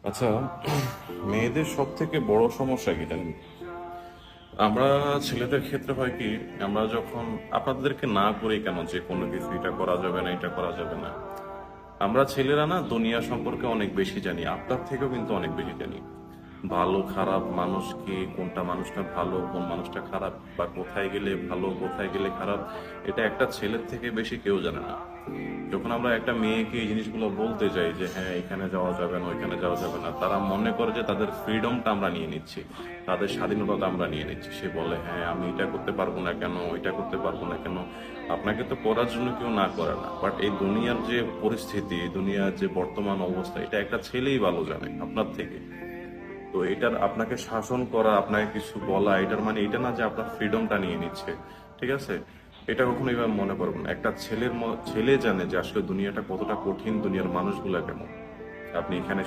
আচ্ছা, মেয়েদের সব থেকে বড় সমস্যা কি জানেন? আমরা ছেলেদের ক্ষেত্রে হয় কি, আমরা যখন আপনাদেরকে না করি কেন যে কোনো কিছু এটা করা যাবে না, এটা করা যাবে না, আমরা ছেলেরা না দুনিয়া সম্পর্কে অনেক বেশি জানি, আপনার থেকেও কিন্তু অনেক বেশি জানি। ভালো খারাপ মানুষ কি, কোনটা মানুষটা ভালো, কোন মানুষটা খারাপ, বা কোথায় গেলে ভালো, কোথায় গেলে খারাপ, এটা একটা ছেলের থেকে বেশি কেউ জানে না। যখন আমরা একটা মেয়েকে এই জিনিসগুলো বলতে যাই যে হ্যাঁ এখানে যাওয়া যাবে না, ওইখানে যাওয়া যাবে না, তারা মনে করে যে তাদের ফ্রিডমটা আমরা নিয়ে নিচ্ছি, তাদের স্বাধীনতা আমরা নিয়ে নিচ্ছি। সে বলে হ্যাঁ আমি এটা করতে পারবো না কেন, ওইটা করতে পারবো না কেন। আপনাকে তো করার জন্য কেউ না করে না, বাট এই দুনিয়ার যে পরিস্থিতি, এই দুনিয়ার যে বর্তমান অবস্থা, এটা একটা ছেলেই ভালো জানে আপনার থেকে। তো এটার আপনাকে শাসন করা, আপনাকে কিছু বলা, এটার মানে এটা না যে আপনার ফ্রিডমটা নিয়ে নিচ্ছে। ঠিক আছে, এটা কখনো এবার মনে করবেন না। একটা ছেলে জানে যে আসলে দুনিয়াটা কতটা কঠিন, দুনিয়ার মানুষগুলা কেমন। আপনি এখানে